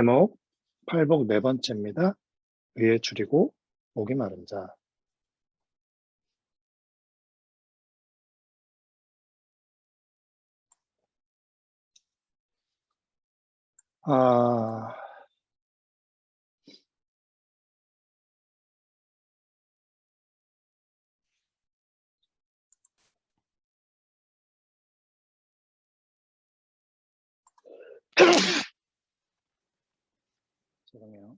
제목, 팔복 네 번째입니다. 위에 줄이고 목이 마른 자. 아, 죄송해요.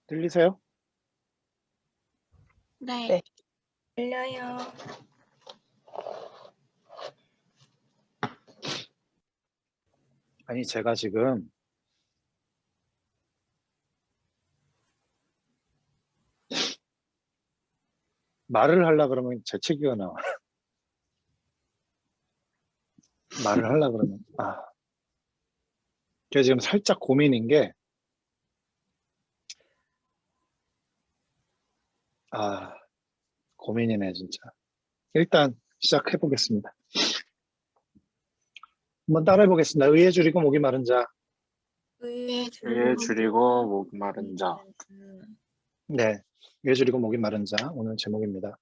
들리세요? 네. 들려요. 아니, 제가 지금 말을 하려고 그러면 재채기가 나와. 말을 하려고 그러면. 제가 지금 살짝 고민인 게, 고민이네, 진짜. 일단 시작해 보겠습니다. 한번 따라해 보겠습니다. 의에 줄이고 목이 마른 자. 의에 줄이고 목 마른 자. 네. 위에 줄이고 목이 마른 자. 오늘 제목입니다.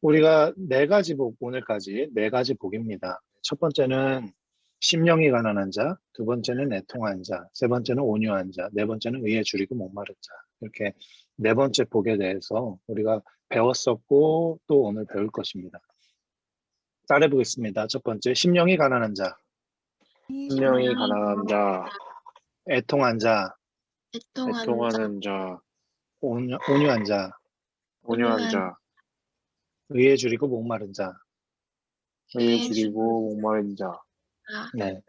우리가 네 가지 복, 오늘까지 네 가지 복입니다. 첫 번째는 심령이 가난한 자, 두 번째는 애통한 자, 세 번째는 온유한 자, 네 번째는 의에 줄이고 목마른 자. 이렇게 네 번째 복에 대해서 우리가 배웠었고 또 오늘 배울 것입니다. 따라해 보겠습니다. 첫 번째, 심령이 가난한 자, 심령이 가난한 자, 애통한 자, 애통하는 자, 온유한 자, 온유한 자, 의에 줄이고 목마른 자. 의에 줄이고 목 마른 자. 네.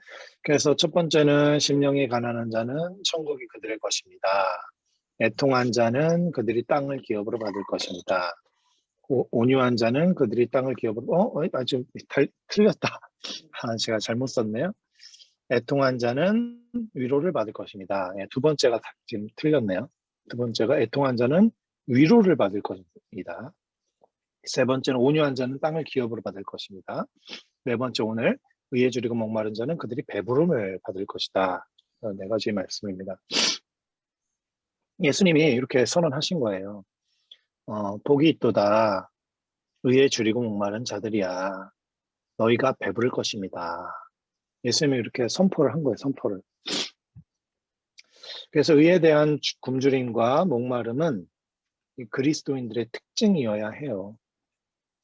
그래서 첫 번째는 심령이 가난한 자는 천국이 그들의 것입니다. 애통한 자는 그들이 땅을 기업으로 받을 것입니다. 온유한 자는 그들이 땅을 기업으로 좀 틀렸다. 제가 잘못 썼네요. 애통한 자는 위로를 받을 것입니다. 두 번째가 지금 틀렸네요. 두 번째가 애통한 자는 위로를 받을 것입니다. 세 번째는 온유한 자는 땅을 기업으로 받을 것입니다. 네 번째, 오늘 의에 줄이고 목마른 자는 그들이 배부름을 받을 것이다. 네 가지 말씀입니다. 예수님이 이렇게 선언하신 거예요. 복이 있도다. 의에 줄이고 목마른 자들이야. 너희가 배부를 것입니다. 예수님이 이렇게 선포를 한 거예요. 선포를. 그래서 의에 대한 굶주림과 목마름은 그리스도인들의 특징이어야 해요.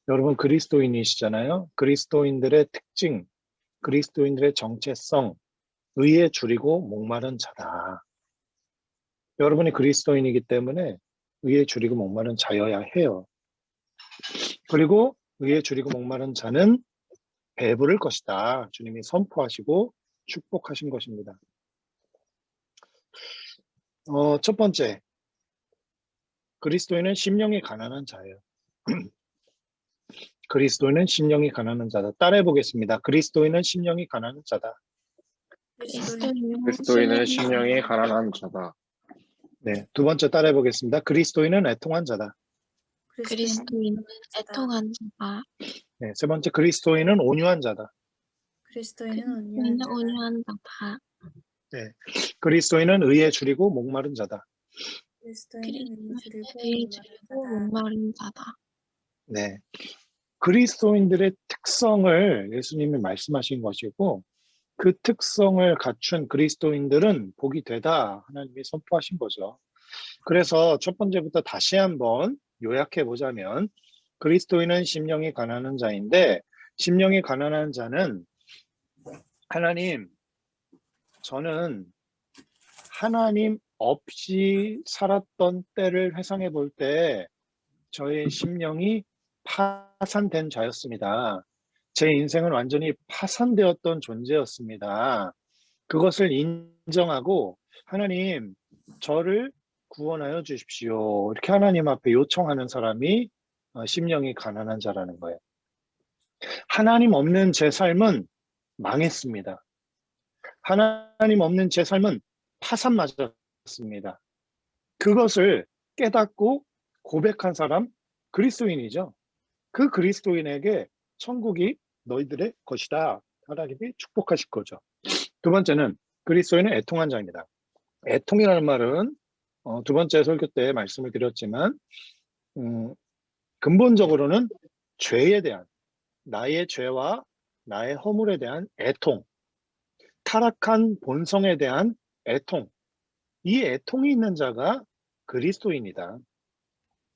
여러분 그리스도인이시잖아요. 그리스도인들의 특징, 그리스도인들의 정체성, 의에 줄이고 목마른 자다. 여러분이 그리스도인이기 때문에 의에 줄이고 목마른 자여야 해요. 그리고 의에 줄이고 목마른 자는 배부를 것이다. 주님이 선포하시고 축복하신 것입니다. 첫 번째, 그리스도인은 심령이 가난한 자예요. 그리스도인은 심령이 가난한 자다. 따라해 보겠습니다. 그리스도인은 심령이 가난한 자다. 그리스도인은 심령이 가난한 자다. 네, 두 번째 따라해 보겠습니다. 그리스도인은 애통한 자다. 그리스도인은 애통한 자다. 네, 세 번째 그리스도인은 온유한 자다. 그리스도인은 온유한 자다. 네, 그리스도인은 의에 줄이고 목마른 자다. 그리스도인은 의에 줄이고 목마른 자다. 네, 그리스도인들의 특성을 예수님이 말씀하신 것이고 그 특성을 갖춘 그리스도인들은 복이 되다 하나님이 선포하신 거죠. 그래서 첫 번째부터 다시 한번 요약해 보자면 그리스도인은 심령이 가난한 자인데 심령이 가난한 자는 하나님, 저는 하나님 없이 살았던 때를 회상해 볼 때 저의 심령이 파산된 자였습니다. 제 인생은 완전히 파산되었던 존재였습니다. 그것을 인정하고 하나님, 저를 구원하여 주십시오. 이렇게 하나님 앞에 요청하는 사람이 심령이 가난한 자라는 거예요. 하나님 없는 제 삶은 망했습니다. 하나님 없는 제 삶은 파산 맞았습니다. 그것을 깨닫고 고백한 사람, 그리스도인이죠. 그 그리스도인에게 천국이 너희들의 것이다. 하나님이 축복하실 거죠. 두 번째는 그리스도인은 애통한 자입니다. 애통이라는 말은 두 번째 설교 때 말씀을 드렸지만 근본적으로는 죄에 대한, 나의 죄와 나의 허물에 대한 애통, 타락한 본성에 대한 애통, 이 애통이 있는 자가 그리스도인이다.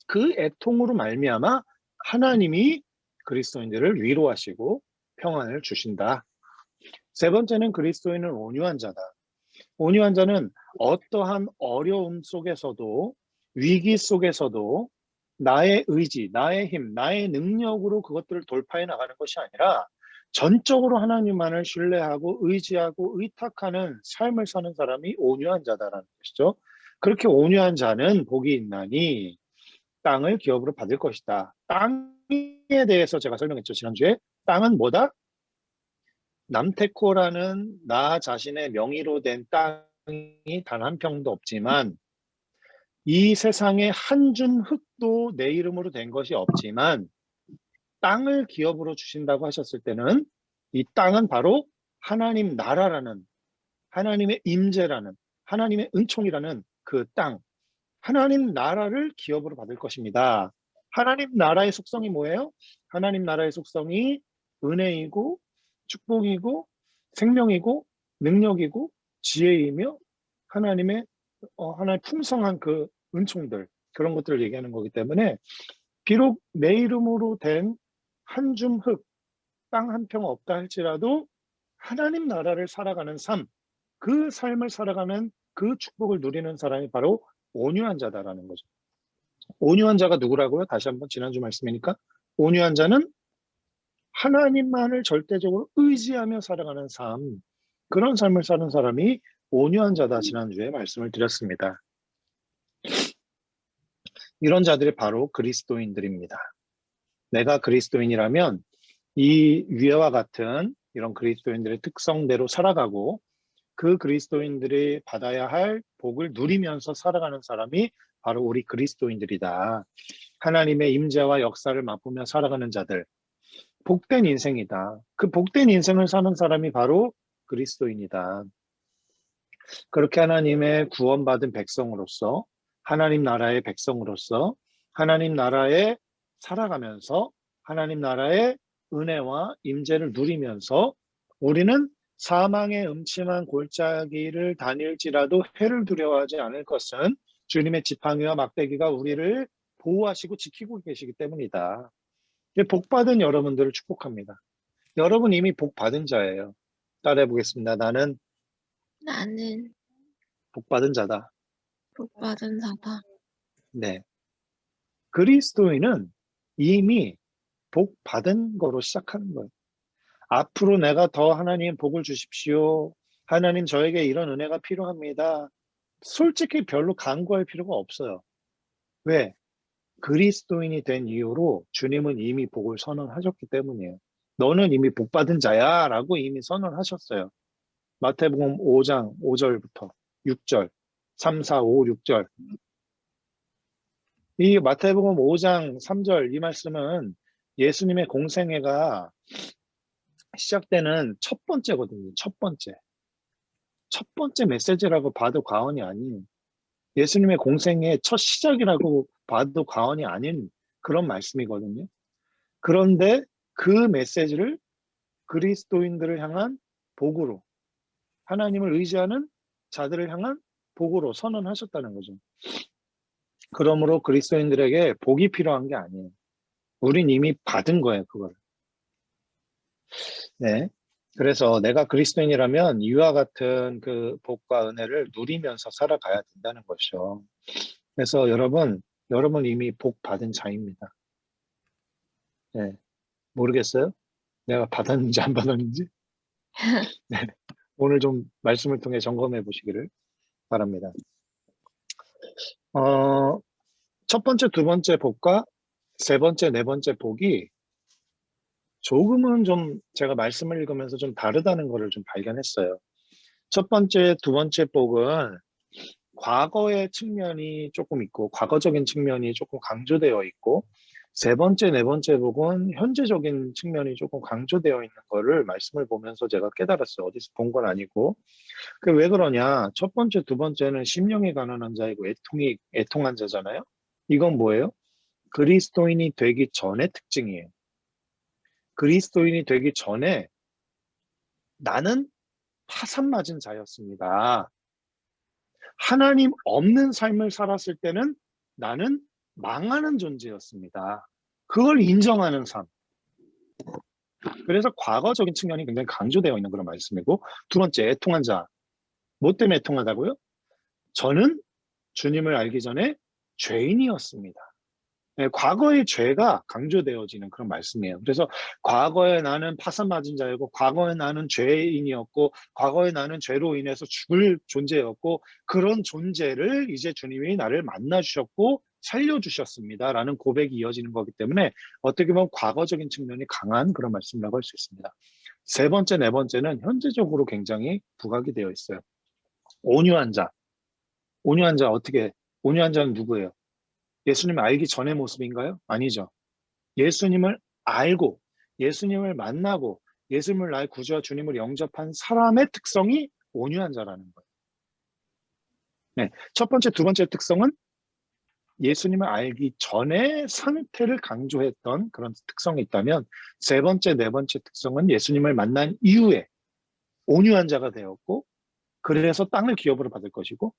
그 애통으로 말미암아 하나님이 그리스도인들을 위로하시고 평안을 주신다. 세 번째는 그리스도인은 온유한 자다. 온유한 자는 어떠한 어려움 속에서도, 위기 속에서도 나의 의지, 나의 힘, 나의 능력으로 그것들을 돌파해 나가는 것이 아니라 전적으로 하나님만을 신뢰하고 의지하고 의탁하는 삶을 사는 사람이 온유한 자다라는 것이죠. 그렇게 온유한 자는 복이 있나니 땅을 기업으로 받을 것이다. 땅에 대해서 제가 설명했죠, 지난주에. 땅은 뭐다? 남테코라는 나 자신의 명의로 된 땅이 단 한 평도 없지만, 이 세상에 한 줌 흙도 내 이름으로 된 것이 없지만, 땅을 기업으로 주신다고 하셨을 때는 이 땅은 바로 하나님 나라라는, 하나님의 임재라는, 하나님의 은총이라는 그 땅, 하나님 나라를 기업으로 받을 것입니다. 하나님 나라의 속성이 뭐예요? 하나님 나라의 속성이 은혜이고 축복이고 생명이고 능력이고 지혜이며 하나님의 하나의 풍성한 그 은총들, 그런 것들을 얘기하는 거기 때문에 비록 내 이름으로 된 한 줌 흙, 땅 한 평 없다 할지라도 하나님 나라를 살아가는 삶, 그 삶을 살아가는 그 축복을 누리는 사람이 바로 온유한 자다라는 거죠. 온유한 자가 누구라고요? 다시 한번 지난주 말씀이니까. 온유한 자는 하나님만을 절대적으로 의지하며 살아가는 삶, 그런 삶을 사는 사람이 온유한 자다, 지난주에 말씀을 드렸습니다. 이런 자들이 바로 그리스도인들입니다. 내가 그리스도인이라면 이 위와 같은 이런 그리스도인들의 특성대로 살아가고 그 그리스도인들이 받아야 할 복을 누리면서 살아가는 사람이 바로 우리 그리스도인들이다. 하나님의 임재와 역사를 맛보며 살아가는 자들, 복된 인생이다. 그 복된 인생을 사는 사람이 바로 그리스도인이다. 그렇게 하나님의 구원받은 백성으로서, 하나님 나라의 백성으로서, 하나님 나라에 살아가면서 하나님 나라의 은혜와 임재를 누리면서 우리는 사망의 음침한 골짜기를 다닐지라도 해를 두려워하지 않을 것은 주님의 지팡이와 막대기가 우리를 보호하시고 지키고 계시기 때문이다. 복받은 여러분들을 축복합니다. 여러분 이미 복받은 자예요. 따라해 보겠습니다. 나는 복받은 자다. 복받은 자다. 네. 그리스도인은 이미 복받은 거로 시작하는 거예요. 앞으로 내가 더 하나님 복을 주십시오. 하나님 저에게 이런 은혜가 필요합니다. 솔직히 별로 간구할 필요가 없어요. 왜? 그리스도인이 된 이후로 주님은 이미 복을 선언하셨기 때문이에요. 너는 이미 복받은 자야 라고 이미 선언하셨어요. 마태복음 5장 5절부터 6절, 3, 4, 5, 6절. 이 마태복음 5장 3절 이 말씀은 예수님의 공생애가 시작되는 첫 번째거든요. 첫 번째 메시지라고 봐도 과언이 아닌, 예수님의 공생의 첫 시작이라고 봐도 과언이 아닌 그런 말씀이거든요. 그런데 그 메시지를 그리스도인들을 향한 복으로, 하나님을 의지하는 자들을 향한 복으로 선언하셨다는 거죠. 그러므로 그리스도인들에게 복이 필요한 게 아니에요. 우린 이미 받은 거예요, 그걸. 네. 그래서 내가 그리스도인이라면 이와 같은 그 복과 은혜를 누리면서 살아가야 된다는 것이죠. 그래서 여러분 이미 복 받은 자입니다. 네. 모르겠어요? 내가 받았는지 안 받았는지? 네. 오늘 좀 말씀을 통해 점검해 보시기를 바랍니다. 첫 번째, 두 번째 복과 세 번째, 네 번째 복이 조금은 좀 제가 말씀을 읽으면서 좀 다르다는 거를 좀 발견했어요. 첫 번째, 두 번째 복은 과거의 측면이 조금 있고 과거적인 측면이 조금 강조되어 있고 세 번째, 네 번째 복은 현재적인 측면이 조금 강조되어 있는 거를 말씀을 보면서 제가 깨달았어요. 어디서 본 건 아니고. 그 왜 그러냐? 첫 번째, 두 번째는 심령이 가난한 자이고 애통한 자잖아요. 이건 뭐예요? 그리스도인이 되기 전의 특징이에요. 그리스도인이 되기 전에 나는 파산 맞은 자였습니다. 하나님 없는 삶을 살았을 때는 나는 망하는 존재였습니다. 그걸 인정하는 삶. 그래서 과거적인 측면이 굉장히 강조되어 있는 그런 말씀이고, 두 번째, 애통한 자. 뭐 때문에 애통하다고요? 저는 주님을 알기 전에 죄인이었습니다. 네, 과거의 죄가 강조되어지는 그런 말씀이에요. 그래서 과거에 나는 파산 맞은 자였고, 과거에 나는 죄인이었고, 과거에 나는 죄로 인해서 죽을 존재였고, 그런 존재를 이제 주님이 나를 만나주셨고, 살려주셨습니다. 라는 고백이 이어지는 거기 때문에 어떻게 보면 과거적인 측면이 강한 그런 말씀이라고 할 수 있습니다. 세 번째, 네 번째는 현재적으로 굉장히 부각이 되어 있어요. 온유한 자. 온유한 자 온유한 자는 누구예요? 예수님을 알기 전의 모습인가요? 아니죠. 예수님을 알고 예수님을 만나고 예수님을 나의 구주와 주님을 영접한 사람의 특성이 온유한 자라는 거예요. 네, 첫 번째, 두 번째 특성은 예수님을 알기 전의 상태를 강조했던 그런 특성이 있다면 세 번째, 네 번째 특성은 예수님을 만난 이후에 온유한 자가 되었고 그래서 땅을 기업으로 받을 것이고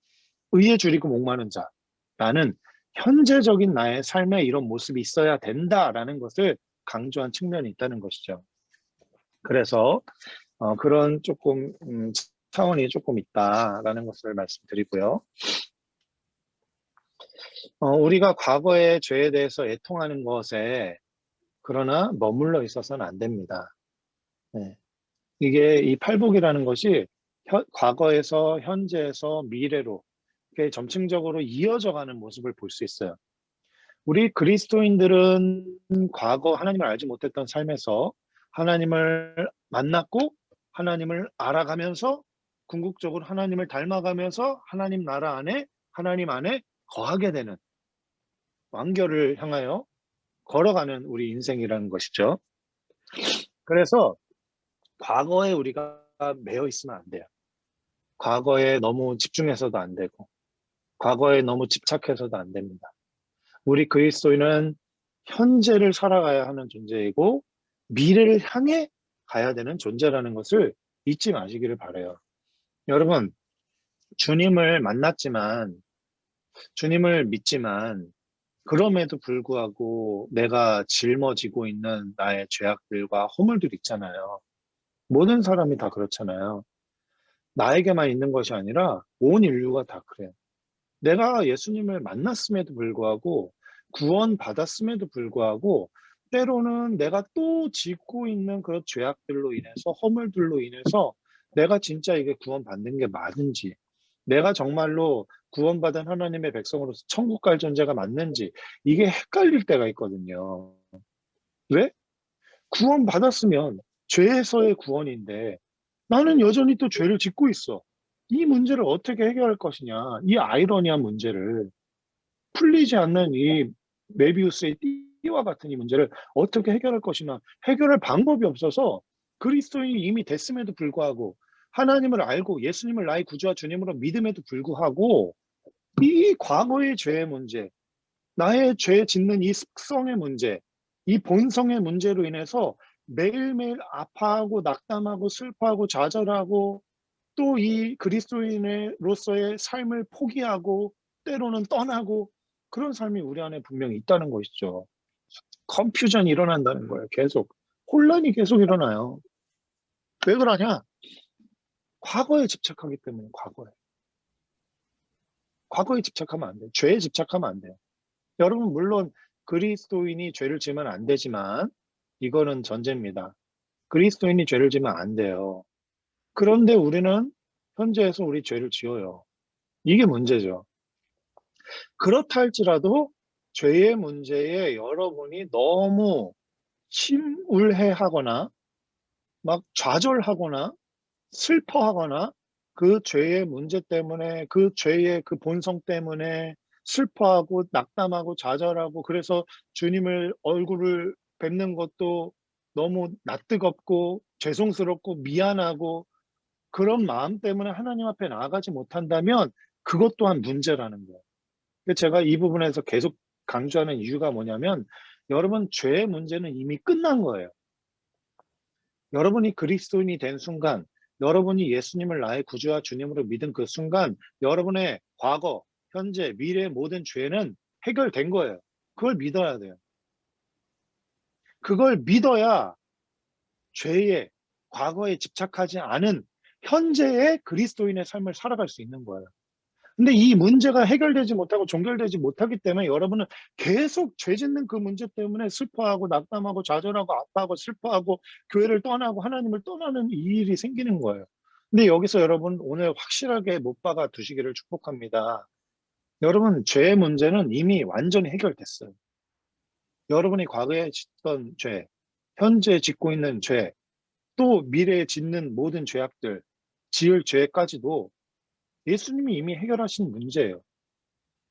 의에 줄이고 목마른 자. 나는 현재적인 나의 삶에 이런 모습이 있어야 된다라는 것을 강조한 측면이 있다는 것이죠. 그래서 그런 조금 차원이 조금 있다라는 것을 말씀드리고요. 우리가 과거의 죄에 대해서 애통하는 것에 그러나 머물러 있어서는 안 됩니다. 네. 이게 이 팔복이라는 것이 과거에서 현재에서 미래로 이렇게 점층적으로 이어져 가는 모습을 볼 수 있어요. 우리 그리스도인들은 과거 하나님을 알지 못했던 삶에서 하나님을 만났고 하나님을 알아가면서 궁극적으로 하나님을 닮아가면서 하나님 나라 안에 하나님 안에 거하게 되는 완결을 향하여 걸어가는 우리 인생이라는 것이죠. 그래서 과거에 우리가 매여 있으면 안 돼요. 과거에 너무 집중해서도 안 되고 과거에 너무 집착해서도 안 됩니다. 우리 그리스도인은 현재를 살아가야 하는 존재이고 미래를 향해 가야 되는 존재라는 것을 잊지 마시기를 바라요. 여러분, 주님을 만났지만 주님을 믿지만 그럼에도 불구하고 내가 짊어지고 있는 나의 죄악들과 허물들이 있잖아요. 모든 사람이 다 그렇잖아요. 나에게만 있는 것이 아니라 온 인류가 다 그래요. 내가 예수님을 만났음에도 불구하고 구원받았음에도 불구하고 때로는 내가 또 짓고 있는 그런 죄악들로 인해서 허물들로 인해서 내가 진짜 이게 구원받는 게 맞는지 내가 정말로 구원받은 하나님의 백성으로서 천국 갈 존재가 맞는지 이게 헷갈릴 때가 있거든요. 왜? 구원받았으면 죄에서의 구원인데 나는 여전히 또 죄를 짓고 있어. 이 문제를 어떻게 해결할 것이냐. 이 아이러니한 문제를 풀리지 않는 이 메비우스의 띠와 같은 이 문제를 어떻게 해결할 것이냐. 해결할 방법이 없어서 그리스도인이 이미 됐음에도 불구하고 하나님을 알고 예수님을 나의 구주와 주님으로 믿음에도 불구하고 이 과거의 죄의 문제, 나의 죄 짓는 이 습성의 문제, 이 본성의 문제로 인해서 매일매일 아파하고 낙담하고 슬퍼하고 좌절하고 또 이 그리스도인으로서의 삶을 포기하고 때로는 떠나고 그런 삶이 우리 안에 분명히 있다는 것이죠. 컨퓨전이 일어난다는 거예요. 계속. 혼란이 계속 일어나요. 왜 그러냐? 과거에 집착하기 때문에 과거에. 과거에 집착하면 안 돼요. 죄에 집착하면 안 돼요. 여러분 물론 그리스도인이 죄를 지으면 안 되지만 이거는 전제입니다. 그리스도인이 죄를 지으면 안 돼요. 그런데 우리는 현재에서 우리 죄를 지어요. 이게 문제죠. 그렇다 할지라도 죄의 문제에 여러분이 너무 심울해하거나 막 좌절하거나 슬퍼하거나 그 죄의 문제 때문에 그 죄의 그 본성 때문에 슬퍼하고 낙담하고 좌절하고 그래서 주님을 얼굴을 뵙는 것도 너무 낯뜨겁고 죄송스럽고 미안하고 그런 마음 때문에 하나님 앞에 나아가지 못한다면 그것 또한 문제라는 거예요. 근데 제가 이 부분에서 계속 강조하는 이유가 뭐냐면 여러분 죄의 문제는 이미 끝난 거예요. 여러분이 그리스도인이 된 순간, 여러분이 예수님을 나의 구주와 주님으로 믿은 그 순간 여러분의 과거, 현재, 미래의 모든 죄는 해결된 거예요. 그걸 믿어야 돼요. 그걸 믿어야 죄의 과거에 집착하지 않은 현재의 그리스도인의 삶을 살아갈 수 있는 거예요. 근데 이 문제가 해결되지 못하고 종결되지 못하기 때문에 여러분은 계속 죄 짓는 그 문제 때문에 슬퍼하고 낙담하고 좌절하고 아파하고 슬퍼하고 교회를 떠나고 하나님을 떠나는 이 일이 생기는 거예요. 근데 여기서 여러분 오늘 확실하게 못 박아 두시기를 축복합니다. 여러분 죄의 문제는 이미 완전히 해결됐어요. 여러분이 과거에 짓던 죄, 현재 짓고 있는 죄, 또 미래에 짓는 모든 죄악들, 지을 죄까지도 예수님이 이미 해결하신 문제예요.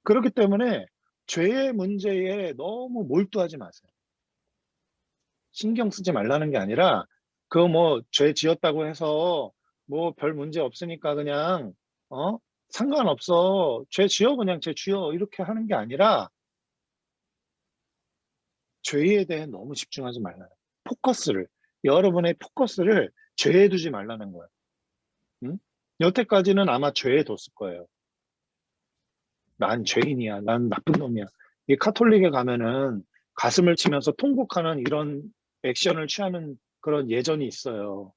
그렇기 때문에 죄의 문제에 너무 몰두하지 마세요. 신경 쓰지 말라는 게 아니라 그거 뭐 죄 지었다고 해서 뭐 별 문제 없으니까 그냥 상관없어. 죄 지어 그냥 죄 지어 이렇게 하는 게 아니라 죄에 대해 너무 집중하지 말라는 거예요. 여러분의 포커스를 죄에 두지 말라는 거예요. 응? 여태까지는 아마 죄에 뒀을 거예요. 난 죄인이야. 난 나쁜 놈이야. 이 카톨릭에 가면은 가슴을 치면서 통곡하는 이런 액션을 취하는 그런 예전이 있어요.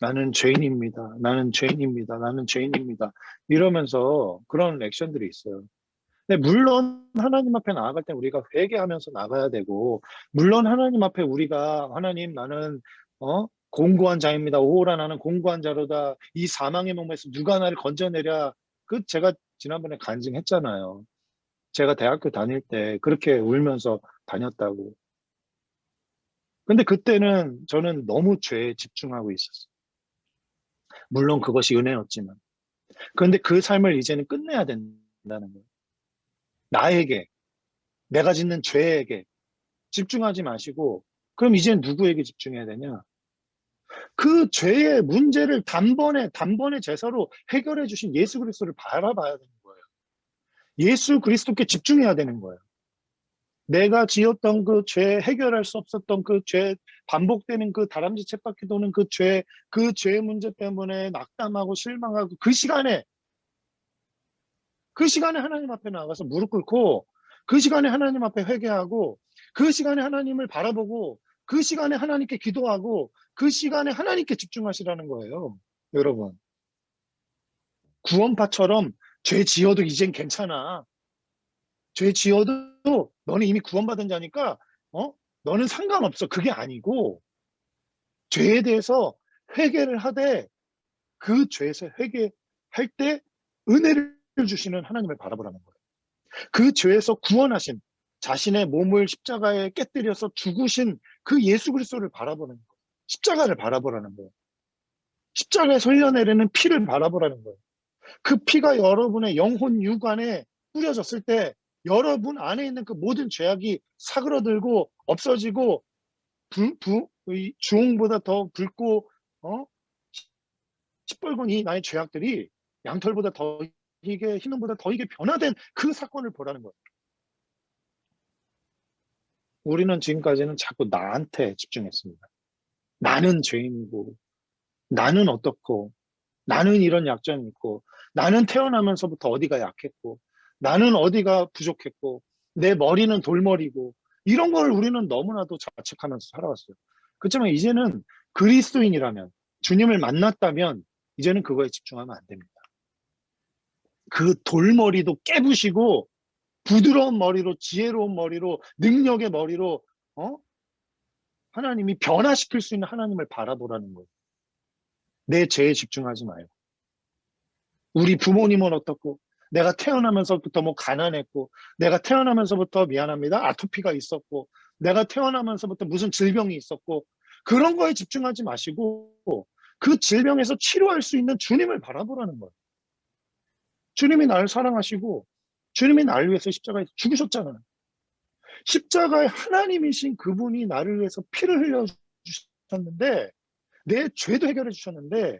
나는 죄인입니다. 나는 죄인입니다. 나는 죄인입니다. 이러면서 그런 액션들이 있어요. 근데 물론 하나님 앞에 나아갈 때 우리가 회개하면서 나가야 되고, 물론 하나님 앞에 우리가 하나님 나는 공고한 자입니다. 오호라 나는 공고한 자로다. 이 사망의 몸에서 누가 나를 건져내랴. 그 제가 지난번에 간증했잖아요. 제가 대학교 다닐 때 그렇게 울면서 다녔다고. 근데 그때는 저는 너무 죄에 집중하고 있었어요. 물론 그것이 은혜였지만. 그런데 그 삶을 이제는 끝내야 된다는 거예요. 나에게, 내가 짓는 죄에게 집중하지 마시고, 그럼 이제 누구에게 집중해야 되냐? 그 죄의 문제를 단번에 제사로 해결해 주신 예수 그리스도를 바라봐야 되는 거예요. 예수 그리스도께 집중해야 되는 거예요. 내가 지었던 그 죄, 해결할 수 없었던 그 죄, 반복되는 그 다람쥐 쳇바퀴 도는 그 죄의 문제 때문에 낙담하고 실망하고 그 시간에 하나님 앞에 나가서 무릎 꿇고 그 시간에 하나님 앞에 회개하고 그 시간에 하나님을 바라보고 그 시간에 하나님께 기도하고 그 시간에 하나님께 집중하시라는 거예요. 여러분. 구원파처럼 죄 지어도 이젠 괜찮아. 죄 지어도 너는 이미 구원받은 자니까 너는 상관없어. 그게 아니고 죄에 대해서 회개를 하되 그 죄에서 회개할 때 은혜를 주시는 하나님을 바라보라는 거예요. 그 죄에서 구원하신 자신의 몸을 십자가에 깨뜨려서 죽으신 그 예수 그리스도를 바라보는 거예요. 십자가를 바라보라는 거예요. 십자가에서 흘려내리는 피를 바라보라는 거예요. 그 피가 여러분의 영혼 육안에 뿌려졌을 때 여러분 안에 있는 그 모든 죄악이 사그러들고 없어지고 주홍보다 더 붉고 시뻘건 이 나의 죄악들이 양털보다 더 이게 흰눈보다 더 이게 변화된 그 사건을 보라는 거예요. 우리는 지금까지는 자꾸 나한테 집중했습니다. 나는 죄인이고, 나는 어떻고, 나는 이런 약점이 있고, 나는 태어나면서부터 어디가 약했고, 나는 어디가 부족했고, 내 머리는 돌머리고, 이런 걸 우리는 너무나도 자책하면서 살아왔어요. 그렇지만 이제는 그리스도인이라면, 주님을 만났다면, 이제는 그거에 집중하면 안 됩니다. 그 돌머리도 깨부시고, 부드러운 머리로, 지혜로운 머리로, 능력의 머리로, 하나님이 변화시킬 수 있는 하나님을 바라보라는 거예요. 내 죄에 집중하지 말고. 우리 부모님은 어떻고, 내가 태어나면서부터 뭐 가난했고, 내가 태어나면서부터 미안합니다. 아토피가 있었고, 내가 태어나면서부터 무슨 질병이 있었고, 그런 거에 집중하지 마시고 그 질병에서 치료할 수 있는 주님을 바라보라는 거예요. 주님이 나를 사랑하시고 주님이 나를 위해서 십자가에 죽으셨잖아요. 십자가에 하나님이신 그분이 나를 위해서 피를 흘려주셨는데, 내 죄도 해결해 주셨는데,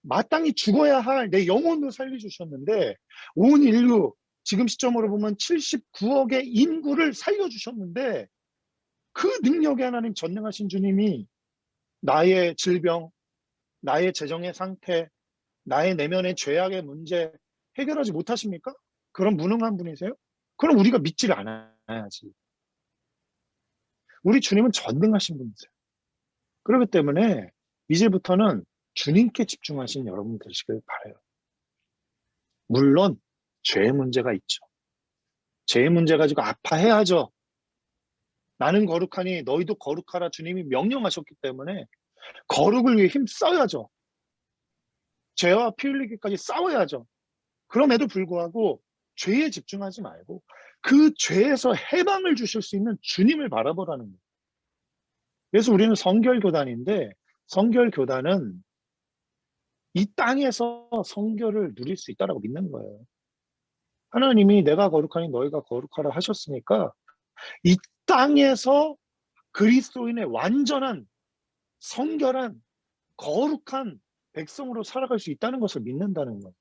마땅히 죽어야 할 내 영혼도 살려주셨는데, 온 인류 지금 시점으로 보면 79억의 인구를 살려주셨는데, 그 능력의 하나님 전능하신 주님이 나의 질병, 나의 재정의 상태, 나의 내면의 죄악의 문제 해결하지 못하십니까? 그런 무능한 분이세요? 그럼 우리가 믿지를 않아야지. 우리 주님은 전능하신 분이세요. 그렇기 때문에 이제부터는 주님께 집중하신 여러분 되시길 바라요. 물론 죄의 문제가 있죠. 죄의 문제 가지고 아파해야죠. 나는 거룩하니 너희도 거룩하라 주님이 명령하셨기 때문에 거룩을 위해 힘써야죠. 죄와 피 흘리기까지 싸워야죠. 그럼에도 불구하고 죄에 집중하지 말고 그 죄에서 해방을 주실 수 있는 주님을 바라보라는 거예요. 그래서 우리는 성결교단인데, 성결교단은 이 땅에서 성결을 누릴 수 있다고 믿는 거예요. 하나님이 내가 거룩하니 너희가 거룩하라 하셨으니까 이 땅에서 그리스도인의 완전한 성결한 거룩한 백성으로 살아갈 수 있다는 것을 믿는다는 거예요.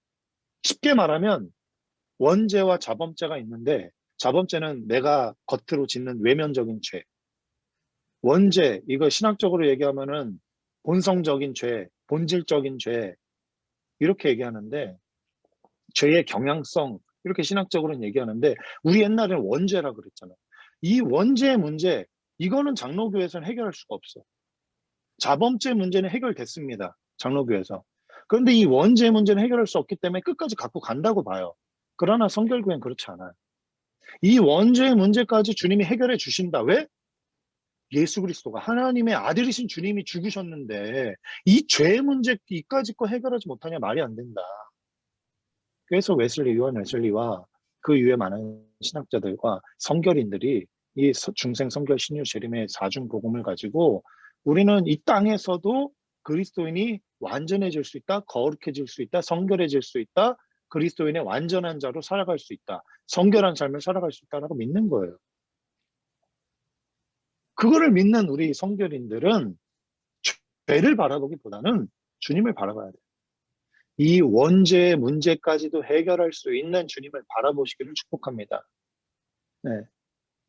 쉽게 말하면 원죄와 자범죄가 있는데, 자범죄는 내가 겉으로 짓는 외면적인 죄, 원죄, 이거 신학적으로 얘기하면은 본성적인 죄, 본질적인 죄, 이렇게 얘기하는데, 죄의 경향성, 이렇게 신학적으로는 얘기하는데, 우리 옛날에는 원죄라 그랬잖아요. 이 원죄의 문제, 이거는 장로교에서는 해결할 수가 없어. 자범죄 문제는 해결됐습니다, 장로교에서. 그런데 이 원죄 문제는 해결할 수 없기 때문에 끝까지 갖고 간다고 봐요. 그러나 성결교회는 그렇지 않아요. 이 원죄의 문제까지 주님이 해결해 주신다. 왜? 예수 그리스도가 하나님의 아들이신 주님이 죽으셨는데 이 죄의 문제 이까지 거 해결하지 못하냐, 말이 안 된다. 그래서 요한 웨슬리와 그 이후에 많은 신학자들과 성결인들이 이 중생 성결 신유 재림의 사중 복음을 가지고 우리는 이 땅에서도 그리스도인이 완전해질 수 있다, 거룩해질 수 있다, 성결해질 수 있다, 그리스도인의 완전한 자로 살아갈 수 있다, 성결한 삶을 살아갈 수 있다라고 믿는 거예요. 그거를 믿는 우리 성결인들은 죄를 바라보기보다는 주님을 바라봐야 돼요. 이 원죄의 문제까지도 해결할 수 있는 주님을 바라보시기를 축복합니다. 네.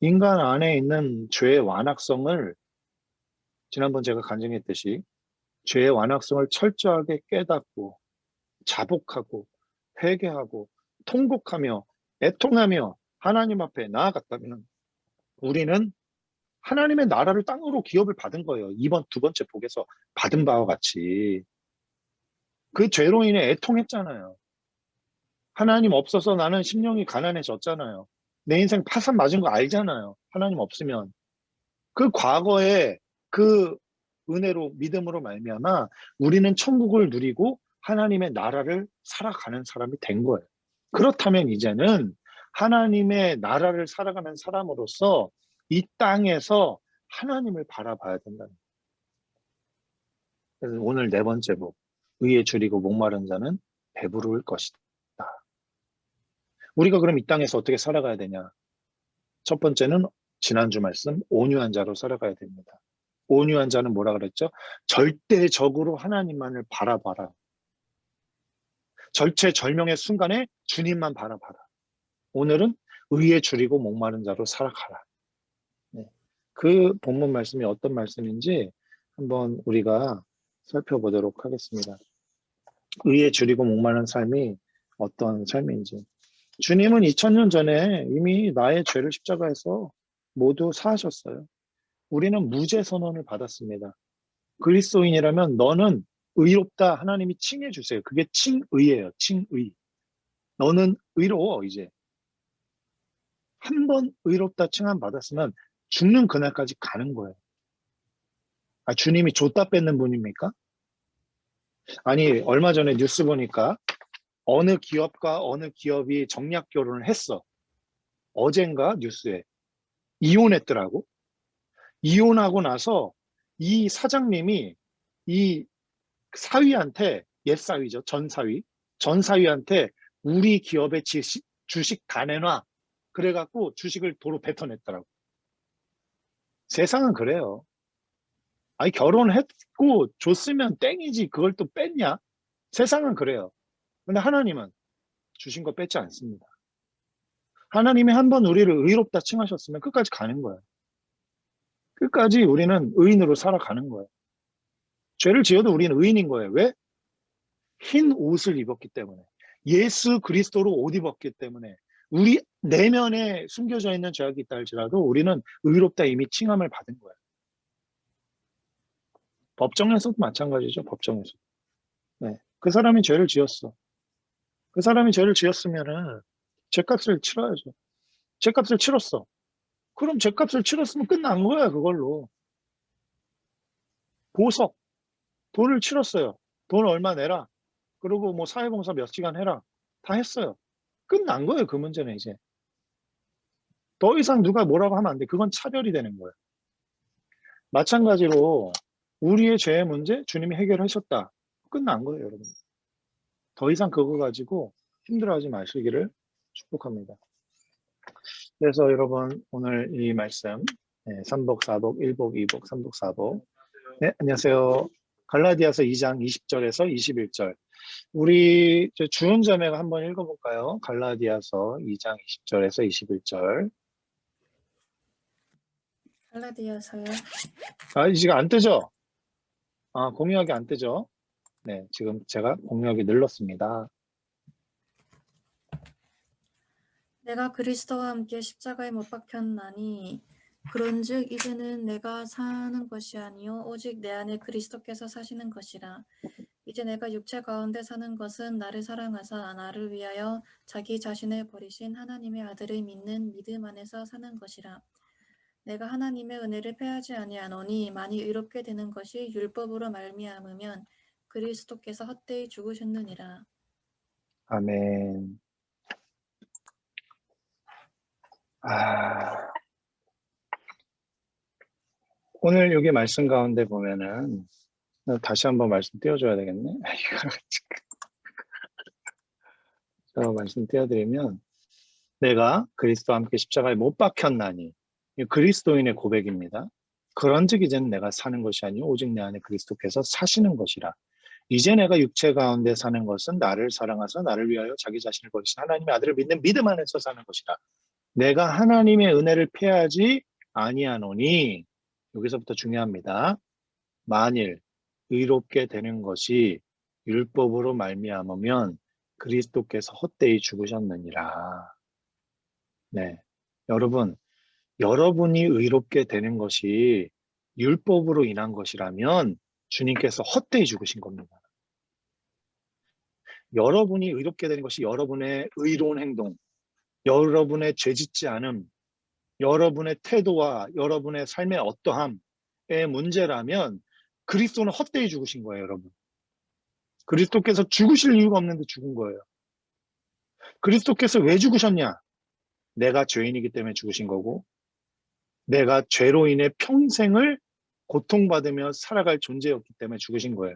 인간 안에 있는 죄의 완악성을, 지난번 제가 간증했듯이 죄의 완악성을 철저하게 깨닫고 자복하고 회개하고 통곡하며 애통하며 하나님 앞에 나아갔다면 우리는 하나님의 나라를 땅으로 기업을 받은 거예요. 이번 두 번째 복에서 받은 바와 같이. 그 죄로 인해 애통했잖아요. 하나님 없어서 나는 심령이 가난해졌잖아요. 내 인생 파산 맞은 거 알잖아요. 하나님 없으면. 그 과거에 그 은혜로 믿음으로 말미암아 우리는 천국을 누리고 하나님의 나라를 살아가는 사람이 된 거예요. 그렇다면 이제는 하나님의 나라를 살아가는 사람으로서 이 땅에서 하나님을 바라봐야 된다는 거예요. 그래서 오늘 네 번째 복, 의에 줄이고 목마른 자는 배부를 것이다. 우리가 그럼 이 땅에서 어떻게 살아가야 되냐? 첫 번째는 지난주 말씀, 온유한 자로 살아가야 됩니다. 온유한 자는 뭐라 그랬죠? 절대적으로 하나님만을 바라봐라. 절체절명의 순간에 주님만 바라봐라. 오늘은 의에 줄이고 목마른 자로 살아가라. 네. 그 본문 말씀이 어떤 말씀인지 한번 우리가 살펴보도록 하겠습니다. 의에 줄이고 목마른 삶이 어떤 삶인지. 주님은 2000년 전에 이미 나의 죄를 십자가에서 모두 사하셨어요. 우리는 무죄 선언을 받았습니다. 그리스도인이라면 너는 의롭다, 하나님이 칭해 주세요. 그게 칭의예요. 칭의. 너는 의로워. 이제 한 번 의롭다 칭함 받았으면 죽는 그날까지 가는 거예요. 아, 주님이 줬다 뺏는 분입니까? 아니, 얼마 전에 뉴스 보니까 어느 기업과 어느 기업이 정략 결혼을 했어. 어젠가 뉴스에 이혼했더라고. 이혼하고 나서 이 사장님이 이 사위한테, 옛 사위죠, 전 사위한테 우리 기업의 주식 다 내놔. 그래갖고 주식을 도로 뱉어냈더라고. 세상은 그래요. 아니, 결혼했고 줬으면 땡이지 그걸 또 뺐냐? 세상은 그래요. 근데 하나님은 주신 거 뺏지 않습니다. 하나님이 한번 우리를 의롭다 칭하셨으면 끝까지 가는 거예요. 끝까지 우리는 의인으로 살아가는 거예요. 죄를 지어도 우리는 의인인 거예요. 왜? 흰 옷을 입었기 때문에, 예수 그리스도로 옷 입었기 때문에, 우리 내면에 숨겨져 있는 죄악이 있다 할지라도 우리는 의롭다 이미 칭함을 받은 거예요. 법정에서도 마찬가지죠. 법정에서. 네. 그 사람이 죄를 지었어. 그 사람이 죄를 지었으면은 죄값을 치러야죠. 죄값을 치렀어. 그럼 죄값을 치렀으면 끝난 거야, 그걸로. 보석, 돈을 치렀어요. 돈 얼마 내라. 그리고 뭐 사회봉사 몇 시간 해라. 다 했어요. 끝난 거예요, 그 문제는 이제. 더 이상 누가 뭐라고 하면 안 돼. 그건 차별이 되는 거예요. 마찬가지로 우리의 죄의 문제 주님이 해결하셨다. 끝난 거예요, 여러분. 더 이상 그거 가지고 힘들어하지 마시기를 축복합니다. 그래서 여러분 오늘 이 말씀 3복, 4복, 1복, 2복, 3복, 4복. 네, 안녕하세요. 갈라디아서 2장 20절에서 21절. 우리 주은자매가 한번 읽어볼까요? 갈라디아서 2장 20절에서 21절. 갈라디아서요. 아, 지금 안 뜨죠? 아, 공유하기 안 뜨죠? 네, 지금 제가 공유하기 눌렀습니다. 내가 그리스도와 함께 십자가에 못 박혔나니 그런즉 이제는 내가 사는 것이 아니요 오직 내 안에 그리스도께서 사시는 것이라. 이제 내가 육체 가운데 사는 것은 나를 사랑하사 나를 위하여 자기 자신을 버리신 하나님의 아들을 믿는 믿음 안에서 사는 것이라. 내가 하나님의 은혜를 패하지 아니하노니 만일 의롭게 되는 것이 율법으로 말미암으면 그리스도께서 헛되이 죽으셨느니라. 아멘. 오늘 여기 말씀 가운데 보면은 다시 한번 말씀 띄워줘야 되겠네. 제가 말씀 띄워드리면 내가 그리스도와 함께 십자가에 못 박혔나니, 그리스도인의 고백입니다. 그런즉 이제는 내가 사는 것이 아니요 오직 내 안에 그리스도께서 사시는 것이라. 이제 내가 육체 가운데 사는 것은 나를 사랑하사 나를 위하여 자기 자신을 버리신 하나님의 아들을 믿는 믿음 안에서 사는 것이라. 내가 하나님의 은혜를 패하지 아니하노니, 여기서부터 중요합니다. 만일 의롭게 되는 것이 율법으로 말미암으면 그리스도께서 헛되이 죽으셨느니라. 네, 여러분, 여러분이 의롭게 되는 것이 율법으로 인한 것이라면 주님께서 헛되이 죽으신 겁니다. 여러분이 의롭게 되는 것이 여러분의 의로운 행동, 여러분의 죄짓지 않음, 여러분의 태도와 여러분의 삶의 어떠함의 문제라면 그리스도는 헛되이 죽으신 거예요, 여러분. 그리스도께서 죽으실 이유가 없는데 죽은 거예요. 그리스도께서 왜 죽으셨냐? 내가 죄인이기 때문에 죽으신 거고, 내가 죄로 인해 평생을 고통받으며 살아갈 존재였기 때문에 죽으신 거예요.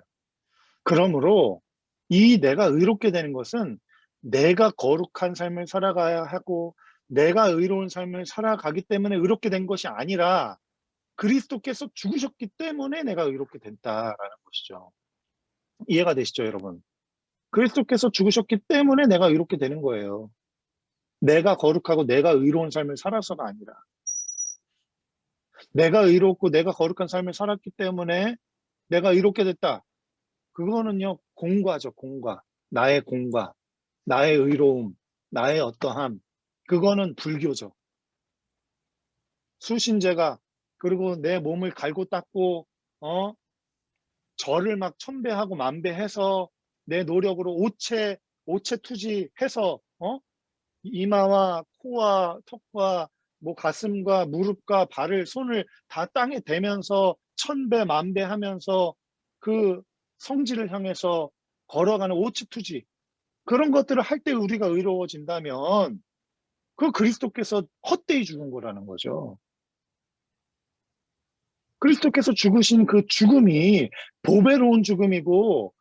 그러므로 이 내가 의롭게 되는 것은 내가 거룩한 삶을 살아가야 하고 내가 의로운 삶을 살아가기 때문에 의롭게 된 것이 아니라 그리스도께서 죽으셨기 때문에 내가 의롭게 됐다라는 것이죠. 이해가 되시죠, 여러분? 그리스도께서 죽으셨기 때문에 내가 의롭게 되는 거예요. 내가 거룩하고 내가 의로운 삶을 살아서가 아니라, 내가 의롭고 내가 거룩한 삶을 살았기 때문에 내가 의롭게 됐다. 그거는요, 공과죠, 공과. 나의 공과, 나의 의로움, 나의 어떠함. 그거는 불교죠. 수신제가, 그리고 내 몸을 갈고 닦고, 절을 막 천배하고 만배해서 내 노력으로 오체 투지해서, 이마와 코와 턱과 뭐 가슴과 무릎과 발을, 손을 다 땅에 대면서 천배 만배하면서 그 성지를 향해서 걸어가는 오체 투지. 그런 것들을 할 때 우리가 의로워진다면 그 그리스도께서 헛되이 죽은 거라는 거죠. 그리스도께서 죽으신 그 죽음이 보배로운 죽음이고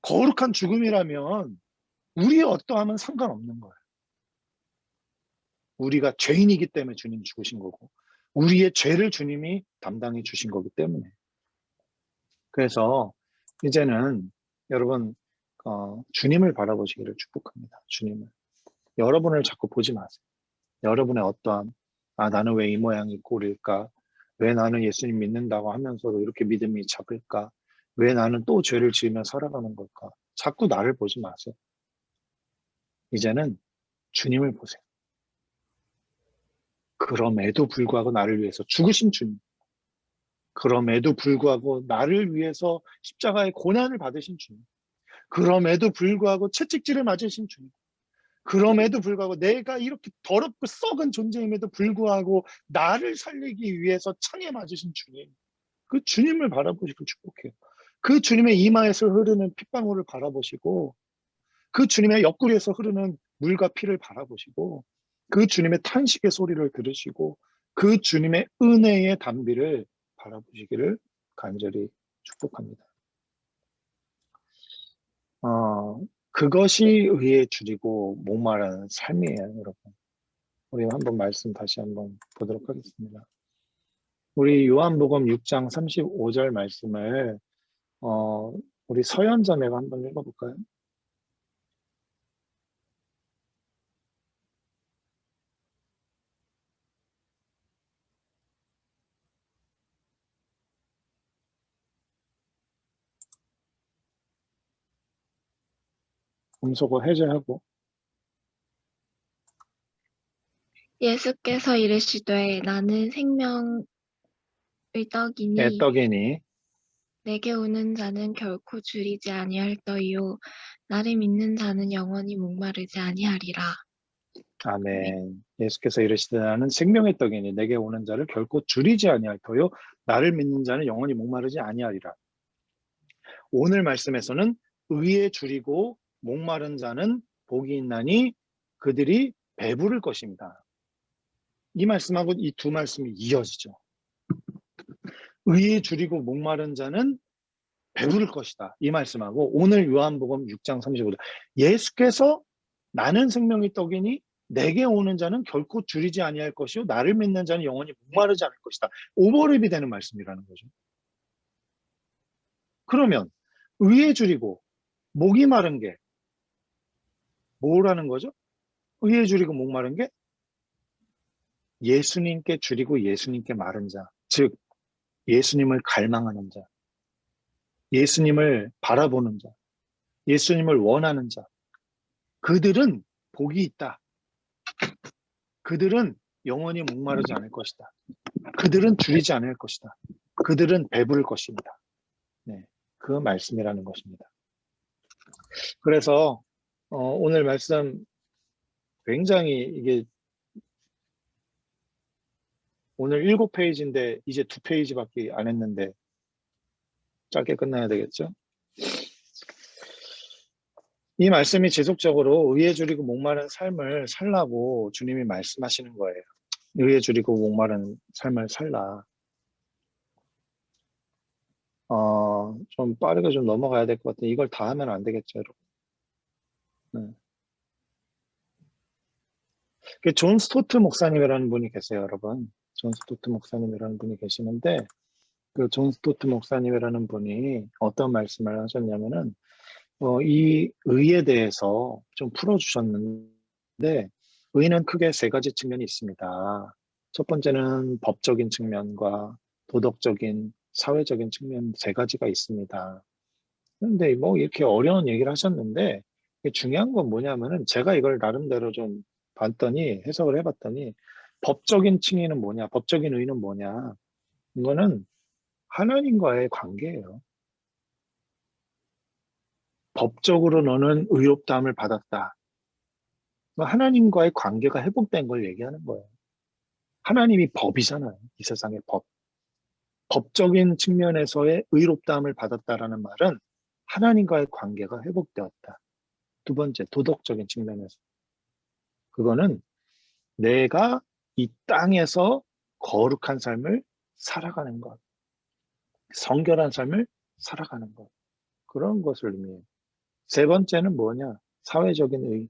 거룩한 죽음이라면 우리의 어떠함은 상관없는 거예요. 우리가 죄인이기 때문에 주님 죽으신 거고 우리의 죄를 주님이 담당해 주신 거기 때문에. 그래서 이제는 여러분 주님을 바라보시기를 축복합니다. 주님을. 여러분을 자꾸 보지 마세요. 여러분의 어떠함, 나는 왜 이 모양이 꼴일까? 왜 나는 예수님 믿는다고 하면서도 이렇게 믿음이 작을까? 왜 나는 또 죄를 지으며 살아가는 걸까? 자꾸 나를 보지 마세요. 이제는 주님을 보세요. 그럼에도 불구하고 나를 위해서 죽으신 주님. 그럼에도 불구하고 나를 위해서 십자가의 고난을 받으신 주님. 그럼에도 불구하고 채찍질을 맞으신 주님. 그럼에도 불구하고 내가 이렇게 더럽고 썩은 존재임에도 불구하고 나를 살리기 위해서 창에 맞으신 주님. 그 주님을 바라보시고 축복해요. 그 주님의 이마에서 흐르는 핏방울을 바라보시고 그 주님의 옆구리에서 흐르는 물과 피를 바라보시고 그 주님의 탄식의 소리를 들으시고 그 주님의 은혜의 단비를 바라보시기를 간절히 축복합니다. 그것이 의에 줄이고 목마르는 삶이에요, 여러분. 우리 한번 말씀 다시 한번 보도록 하겠습니다. 우리 요한복음 6장 35절 말씀을 우리 서연자매가 한번 읽어볼까요? 음소거 해제하고. 예수께서 이르시되 나는 생명의 떡이니 애떡이니 내게 오는 자는 결코 줄이지 아니할 터이요 나를 믿는 자는 영원히 목마르지 아니하리라. 아멘. 예수께서 이르시되 나는 생명의 떡이니 내게 오는 자를 결코 줄이지 아니할 터요 나를 믿는 자는 영원히 목마르지 아니하리라. 오늘 말씀에서는 의에 줄이고 목마른 자는 복이 있나니 그들이 배부를 것입니다. 이 말씀하고 이 두 말씀이 이어지죠. 의에 줄이고 목마른 자는 배부를 것이다. 이 말씀하고 오늘 요한복음 6장 35절 예수께서 나는 생명의 떡이니 내게 오는 자는 결코 줄이지 아니할 것이요 나를 믿는 자는 영원히 목마르지 않을 것이다. 오버랩이 되는 말씀이라는 거죠. 그러면 의에 줄이고 목이 마른 게 뭐라는 거죠? 의에 줄이고 목 마른 게 예수님께 줄이고 예수님께 마른 자, 즉 예수님을 갈망하는 자, 예수님을 바라보는 자, 예수님을 원하는 자, 그들은 복이 있다. 그들은 영원히 목마르지 않을 것이다. 그들은 줄이지 않을 것이다. 그들은 배부를 것입니다. 네, 그 말씀이라는 것입니다. 그래서 오늘 말씀 굉장히 이게 오늘 7페이지인데 이제 2페이지밖에 안 했는데 짧게 끝나야 되겠죠? 이 말씀이 지속적으로 의에 줄이고 목마른 삶을 살라고 주님이 말씀하시는 거예요. 의에 줄이고 목마른 삶을 살라. 좀 빠르게 좀 넘어가야 될 것 같아요. 이걸 다 하면 안 되겠죠, 여러분. 존 스토트 목사님이라는 분이 계세요, 여러분. 존 스토트 목사님이라는 분이 계시는데 그 존 스토트 목사님이라는 분이 어떤 말씀을 하셨냐면은 이 의에 대해서 좀 풀어주셨는데 의는 크게 세 가지 측면이 있습니다. 첫 번째는 법적인 측면과 도덕적인, 사회적인 측면 세 가지가 있습니다. 그런데 뭐 이렇게 어려운 얘기를 하셨는데 중요한 건 뭐냐면은 제가 이걸 나름대로 좀 봤더니 해석을 해봤더니 법적인 층위는 뭐냐, 법적인 의는 뭐냐, 이거는 하나님과의 관계예요. 법적으로 너는 의롭다함을 받았다. 하나님과의 관계가 회복된 걸 얘기하는 거예요. 하나님이 법이잖아요. 이 세상의 법. 법적인 측면에서의 의롭다함을 받았다라는 말은 하나님과의 관계가 회복되었다. 두 번째, 도덕적인 측면에서. 그거는 내가 이 땅에서 거룩한 삶을 살아가는 것, 성결한 삶을 살아가는 것, 그런 것을 의미해요. 세 번째는 뭐냐? 사회적인 의.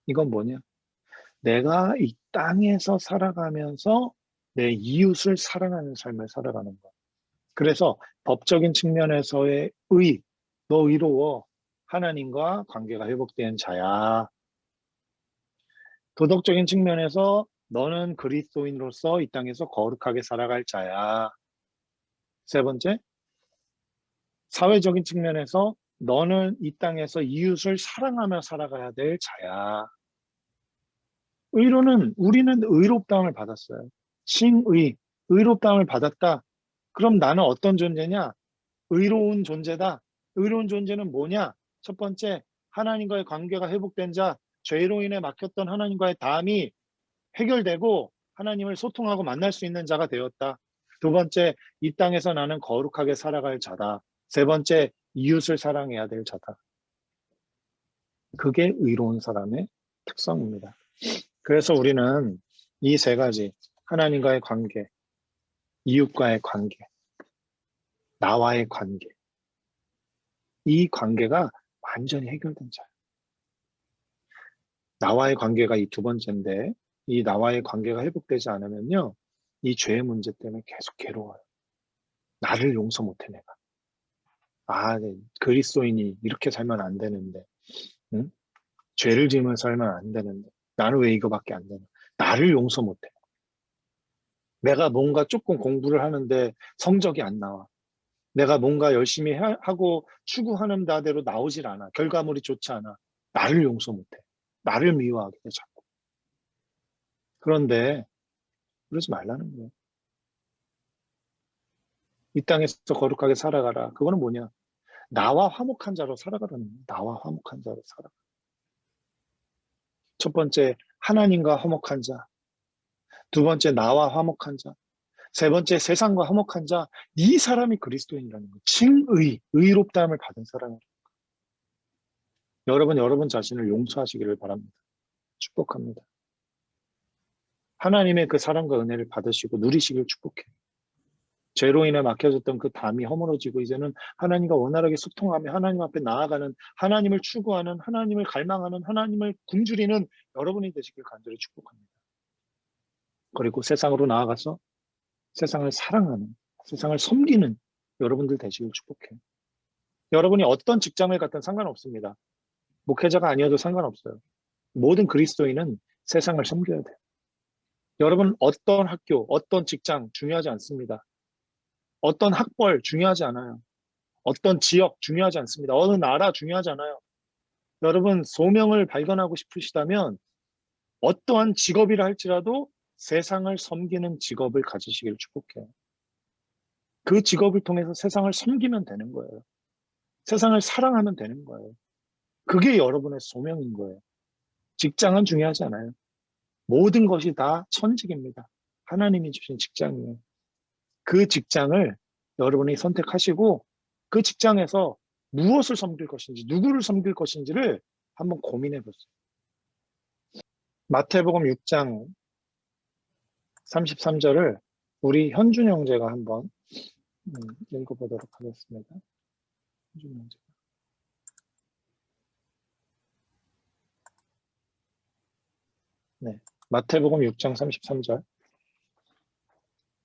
이건 뭐냐? 내가 이 땅에서 살아가면서 내 이웃을 사랑하는 삶을 살아가는 것. 그래서 법적인 측면에서의 의, 너 의로워. 하나님과 관계가 회복된 자야. 도덕적인 측면에서 너는 그리스도인으로서 이 땅에서 거룩하게 살아갈 자야. 세 번째, 사회적인 측면에서 너는 이 땅에서 이웃을 사랑하며 살아가야 될 자야. 의로는 우리는 의롭다함을 받았어요. 칭의, 의롭다함을 받았다. 그럼 나는 어떤 존재냐? 의로운 존재다. 의로운 존재는 뭐냐? 첫 번째, 하나님과의 관계가 회복된 자, 죄로 인해 막혔던 하나님과의 담이 해결되고 하나님을 소통하고 만날 수 있는 자가 되었다. 두 번째, 이 땅에서 나는 거룩하게 살아갈 자다. 세 번째, 이웃을 사랑해야 될 자다. 그게 의로운 사람의 특성입니다. 그래서 우리는 이 세 가지, 하나님과의 관계, 이웃과의 관계, 나와의 관계, 이 관계가 완전히 해결된 자예요. 나와의 관계가 이 두 번째인데, 이 나와의 관계가 회복되지 않으면요, 이 죄의 문제 때문에 계속 괴로워요. 나를 용서 못해, 내가. 네, 그리스도인이 이렇게 살면 안 되는데, 응? 죄를 지으며 살면 안 되는데, 나는 왜 이거밖에 안 되나? 나를 용서 못해. 내가 뭔가 조금 공부를 하는데 성적이 안 나와. 내가 뭔가 열심히 하고 추구하는 바대로 나오질 않아. 결과물이 좋지 않아. 나를 용서 못해. 나를 미워하게 돼, 자꾸. 그런데 그러지 말라는 거예요. 이 땅에서 거룩하게 살아가라. 그거는 뭐냐? 나와 화목한 자로 살아가라는 거예요. 나와 화목한 자로 살아가. 첫 번째, 하나님과 화목한 자. 두 번째, 나와 화목한 자. 세 번째, 세상과 화목한 자. 이 사람이 그리스도인이라는 거예요. 칭의, 의롭다함을 받은 사람이에요. 여러분 자신을 용서하시기를 바랍니다. 축복합니다. 하나님의 그 사랑과 은혜를 받으시고 누리시길 축복해요. 죄로 인해 막혀졌던 그 담이 허물어지고 이제는 하나님과 원활하게 소통하며 하나님 앞에 나아가는, 하나님을 추구하는, 하나님을 갈망하는, 하나님을 굶주리는 여러분이 되시길 간절히 축복합니다. 그리고 세상으로 나아가서 세상을 사랑하는, 세상을 섬기는 여러분들 되시길 축복해요. 여러분이 어떤 직장을 갖든 상관없습니다. 목회자가 아니어도 상관없어요. 모든 그리스도인은 세상을 섬겨야 돼요. 여러분 어떤 학교, 어떤 직장 중요하지 않습니다. 어떤 학벌 중요하지 않아요. 어떤 지역 중요하지 않습니다. 어느 나라 중요하지 않아요. 여러분 소명을 발견하고 싶으시다면 어떠한 직업이라 할지라도 세상을 섬기는 직업을 가지시길 축복해요. 그 직업을 통해서 세상을 섬기면 되는 거예요. 세상을 사랑하면 되는 거예요. 그게 여러분의 소명인 거예요. 직장은 중요하지 않아요. 모든 것이 다 천직입니다. 하나님이 주신 직장이에요. 그 직장을 여러분이 선택하시고 그 직장에서 무엇을 섬길 것인지, 누구를 섬길 것인지를 한번 고민해 보세요. 마태복음 6장 33절을 우리 현준 형제가 한번 읽어보도록 하겠습니다. 현준 형제가. 네, 마태복음 6장 33절.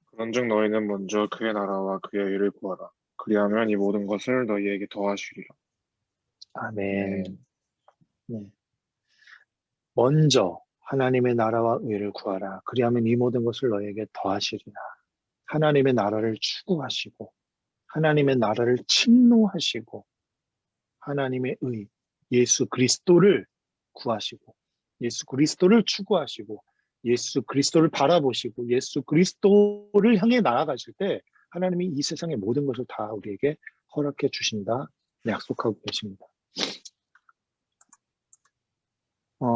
그런즉 너희는 먼저 그의 나라와 그의 의를 구하라. 그리하면 이 모든 것을 너희에게 더하시리라. 아멘. 네. 먼저 하나님의 나라와 의를 구하라. 그리하면 이 모든 것을 너희에게 더하시리라. 하나님의 나라를 추구하시고 하나님의 나라를 침노하시고 하나님의 의, 예수 그리스도를 구하시고 예수 그리스도를 추구하시고 예수 그리스도를 바라보시고 예수 그리스도를 향해 나아가실 때 하나님이 이 세상의 모든 것을 다 우리에게 허락해 주신다 약속하고 계십니다.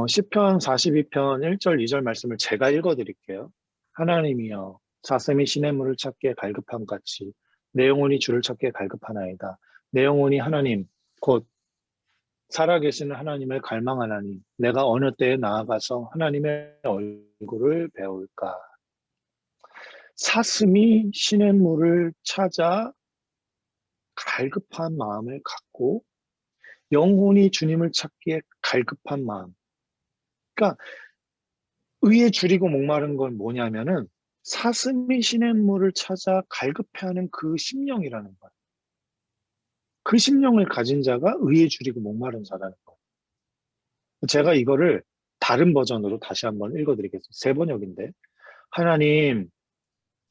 시편 42편 1절 2절 말씀을 제가 읽어드릴게요. 하나님이여 사슴이 시냇물을 찾기에 갈급함 같이 내 영혼이 주를 찾기에 갈급하나이다. 내 영혼이 하나님 곧 살아계시는 하나님을 갈망하나니 내가 어느 때에 나아가서 하나님의 얼굴을 배울까. 사슴이 시냇물을 찾아 갈급한 마음을 갖고 영혼이 주님을 찾기에 갈급한 마음. 그러니까 의에 줄이고 목마른 건 뭐냐면은 사슴이 시냇물을 찾아 갈급해하는 그 심령이라는 거예요. 그 심령을 가진 자가 의에 줄이고 목마른 자라는 거예요. 제가 이거를 다른 버전으로 다시 한번 읽어드리겠습니다. 새 번역인데, 하나님,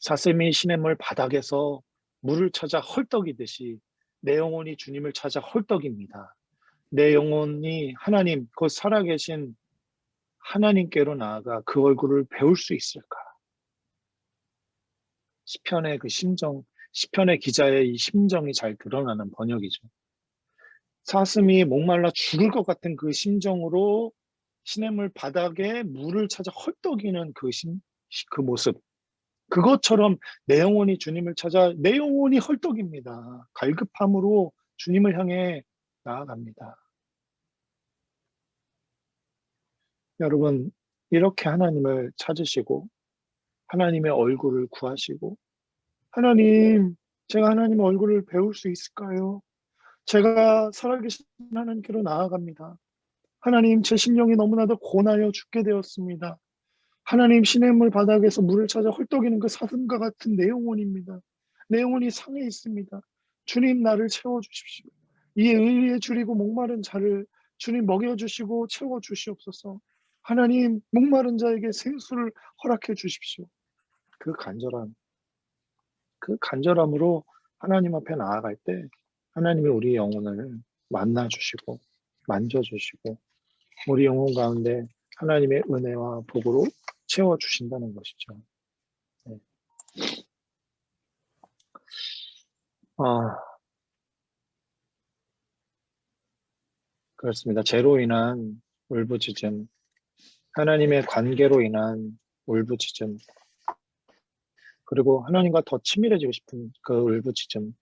사슴이 시냇물 바닥에서 물을 찾아 헐떡이듯이 내 영혼이 주님을 찾아 헐떡입니다. 내 영혼이 하나님, 곧 살아계신 하나님께로 나아가 그 얼굴을 배울 수 있을까? 시편의 그 심정, 시편의 기자의 이 심정이 잘 드러나는 번역이죠. 사슴이 목말라 죽을 것 같은 그 심정으로 시냇물 바닥에 물을 찾아 헐떡이는 그 모습. 그것처럼 내 영혼이 주님을 찾아 내 영혼이 헐떡입니다. 갈급함으로 주님을 향해 나아갑니다. 여러분, 이렇게 하나님을 찾으시고 하나님의 얼굴을 구하시고 하나님, 제가 하나님의 얼굴을 배울 수 있을까요? 제가 살아계신 하나님께로 나아갑니다. 하나님, 제 심령이 너무나도 고나여 죽게 되었습니다. 하나님, 시냇물 바닥에서 물을 찾아 헐떡이는 그 사슴과 같은 내 영혼입니다. 내 영혼이 상해 있습니다. 주님, 나를 채워주십시오. 이 의에 줄이고 목마른 자를 주님 먹여주시고 채워주시옵소서. 하나님, 목마른 자에게 생수를 허락해 주십시오. 그 간절함으로 하나님 앞에 나아갈 때 하나님이 우리 영혼을 만나주시고 만져주시고 우리 영혼 가운데 하나님의 은혜와 복으로 채워주신다는 것이죠. 네. 그렇습니다. 죄로 인한 울부짖음, 하나님의 관계로 인한 울부짖음, 그리고 하나님과 더 친밀해지고 싶은 그 울부짖음,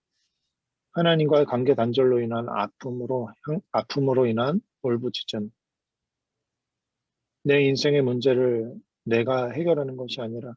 하나님과의 관계 단절로 인한 아픔으로 인한 울부짖음, 내 인생의 문제를 내가 해결하는 것이 아니라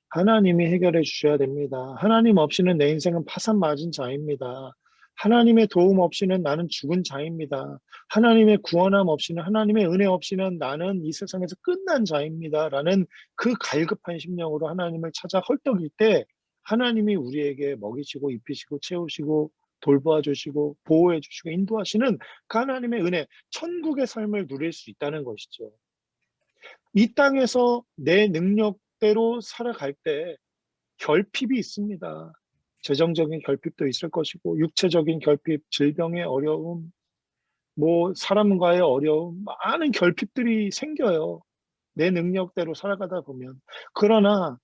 하나님이 해결해 주셔야 됩니다. 하나님 없이는 내 인생은 파산 맞은 자입니다. 하나님의 도움 없이는 나는 죽은 자입니다. 하나님의 구원함 없이는, 하나님의 은혜 없이는 나는 이 세상에서 끝난 자입니다. 라는 그 갈급한 심령으로 하나님을 찾아 헐떡일 때 하나님이 우리에게 먹이시고 입히시고 채우시고 돌보아 주시고 보호해 주시고 인도하시는 그 하나님의 은혜, 천국의 삶을 누릴 수 있다는 것이죠. 이 땅에서 내 능력대로 살아갈 때 결핍이 있습니다. 재정적인 결핍도 있을 것이고 육체적인 결핍, 질병의 어려움, 사람과의 어려움, 많은 결핍들이 생겨요. 내 능력대로 살아가다 보면. 그러나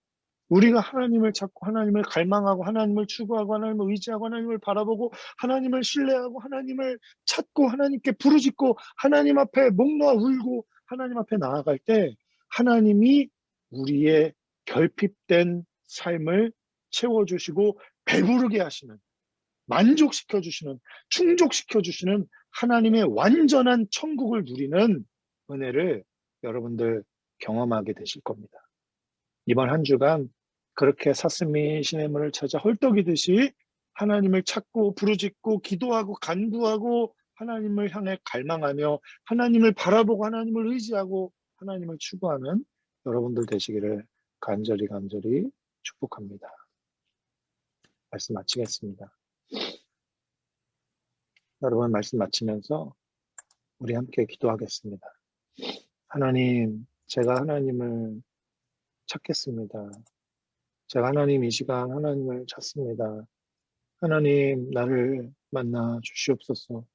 우리가 하나님을 찾고 하나님을 갈망하고 하나님을 추구하고 하나님을 의지하고 하나님을 바라보고 하나님을 신뢰하고 하나님을 찾고 하나님께 부르짖고 하나님 앞에 목 놓아 울고 하나님 앞에 나아갈 때 하나님이 우리의 결핍된 삶을 채워주시고 배부르게 하시는, 만족시켜주시는, 충족시켜주시는 하나님의 완전한 천국을 누리는 은혜를 여러분들 경험하게 되실 겁니다. 이번 한 주간 그렇게 사슴이 시냇물을 찾아 헐떡이듯이 하나님을 찾고 부르짖고 기도하고 간구하고 하나님을 향해 갈망하며 하나님을 바라보고 하나님을 의지하고 하나님을 추구하는 여러분들 되시기를 간절히 축복합니다. 말씀 마치겠습니다. 여러분 말씀 마치면서 우리 함께 기도하겠습니다. 하나님, 제가 하나님을 찾겠습니다. 제가 하나님 이 시간 하나님을 찾습니다. 하나님 나를 만나 주시옵소서.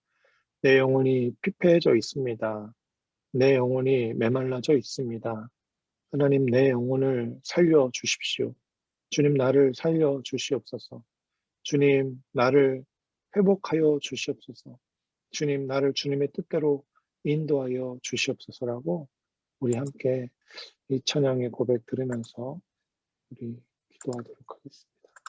내 영혼이 피폐해져 있습니다. 내 영혼이 메말라져 있습니다. 하나님 내 영혼을 살려 주십시오. 주님 나를 살려 주시옵소서. 주님 나를 회복하여 주시옵소서. 주님 나를 주님의 뜻대로 인도하여 주시옵소서라고 우리 함께 이 찬양의 고백 들으면서 우리 기도하도록 하겠습니다.